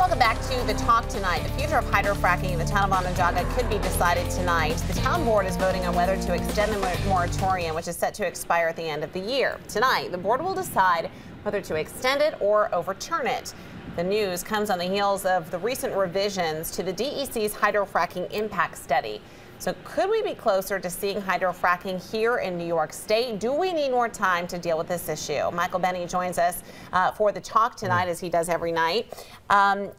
Welcome back to The Talk tonight. The future of hydrofracking in the town of Onondaga could be decided tonight. The town board is voting on whether to extend the moratorium, which is set to expire at the end of the year. Tonight, the board will decide whether to extend it or overturn it. The news comes on the heels of the recent revisions to the DEC's hydrofracking impact study. So could we be closer to seeing hydrofracking here in New York State? Do we need more time to deal with this issue? Michael Benny joins us for The Talk tonight, as he does every night. And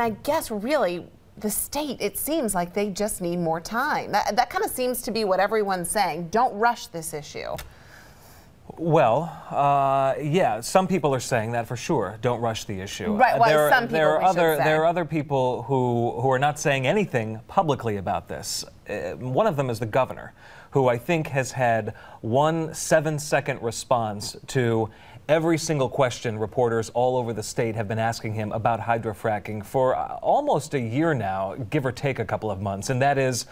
I guess really the state, it seems like they just need more time. That kind of seems to be what everyone's saying. Don't rush this issue. Well, yeah, some people are saying that for sure. Don't rush the issue. Right. Well, some people there are other people who are not saying anything publicly about this. One of them is the governor, who I think has had one 7-second response to every single question reporters all over the state have been asking him about hydrofracking for almost a year now, give or take a couple of months, and that is,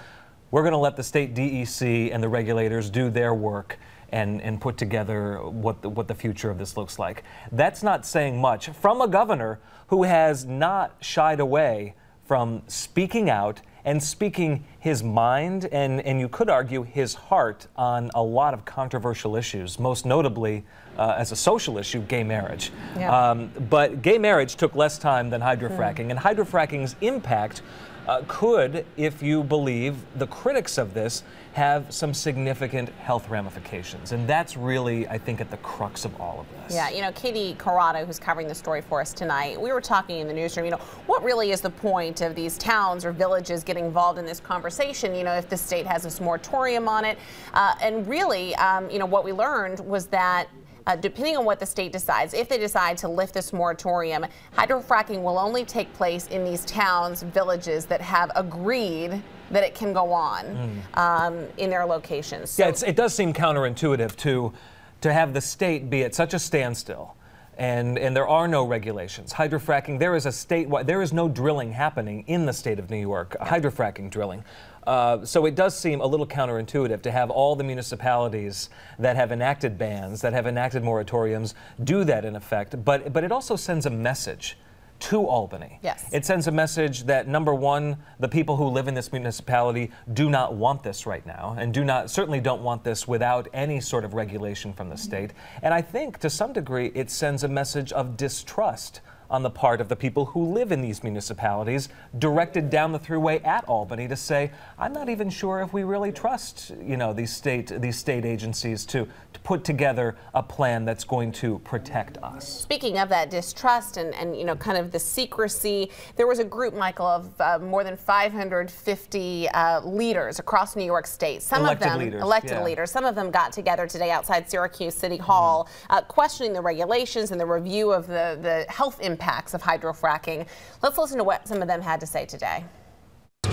we're going to let the state DEC and the regulators do their work and put together what the future of this looks like. That's not saying much from a governor who has not shied away from speaking out and speaking his mind and you could argue his heart on a lot of controversial issues, most notably as a social issue, gay marriage. Yeah. But gay marriage took less time than hydrofracking, and hydrofracking's impact could, if you believe the critics of this, have some significant health ramifications. And that's really, I think, at the crux of all of this. Yeah, you know, Katie Corrado, who's covering the story for us tonight, we were talking in the newsroom, you know, what really is the point of these towns or villages getting involved in this conversation, you know, if the state has this moratorium on it? And really, you know, what we learned was that depending on what the state decides, if they decide to lift this moratorium, hydrofracking will only take place in these towns, villages that have agreed that it can go on in their locations. So, yeah, it does seem counterintuitive to have the state be at such a standstill. And there are no regulations. Hydrofracking, there is no drilling happening in the state of New York, hydrofracking drilling. So it does seem a little counterintuitive to have all the municipalities that have enacted bans, that have enacted moratoriums, do that in effect. But it also sends a message to Albany. Yes. It sends a message that, number one, the people who live in this municipality do not want this right now, and certainly don't want this without any sort of regulation from the state. And I think, to some degree, it sends a message of distrust on the part of the people who live in these municipalities, directed down the thruway at Albany to say, I'm not even sure if we really trust, you know, these state agencies to put together a plan that's going to protect us. Speaking of that distrust and you know, kind of the secrecy, there was a group, Michael, of more than 550 leaders across New York State. Some elected of them leaders, elected leaders. Some of them got together today outside Syracuse City Hall, questioning the regulations and the review of the health impacts of hydrofracking. Let's listen to what some of them had to say today.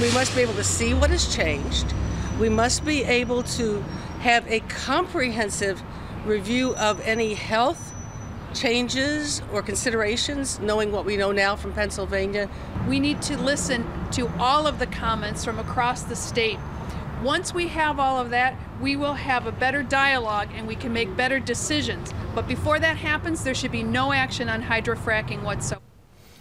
We must be able to see what has changed. We must be able to have a comprehensive review of any health changes or considerations, knowing what we know now from Pennsylvania. We need to listen to all of the comments from across the state. Once we have all of that, we will have a better dialogue and we can make better decisions. But before that happens, there should be no action on hydrofracking whatsoever.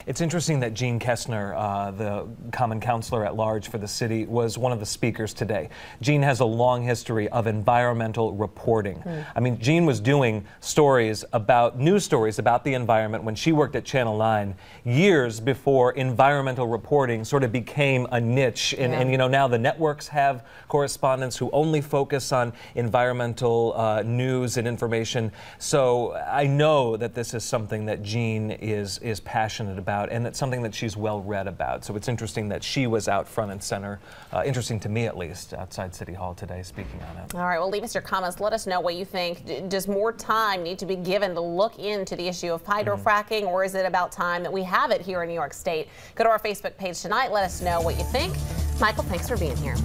It's interesting that Gene Kessner, the Common Councilor at Large for the city, was one of the speakers today. Gene has a long history of environmental reporting. I mean, Gene was doing news stories about the environment when she worked at Channel 9 years before environmental reporting sort of became a niche. And you know, now the networks have correspondents who only focus on environmental news and information. So I know that this is something that Gene is passionate about, and it's something that she's well read about. So it's interesting that she was out front and center, interesting to me at least, outside City Hall today speaking on it. All right, well, leave us your comments. Let us know what you think. Does more time need to be given to look into the issue of hydrofracking, or is it about time that we have it here in New York State? Go to our Facebook page tonight. Let us know what you think. Michael, thanks for being here.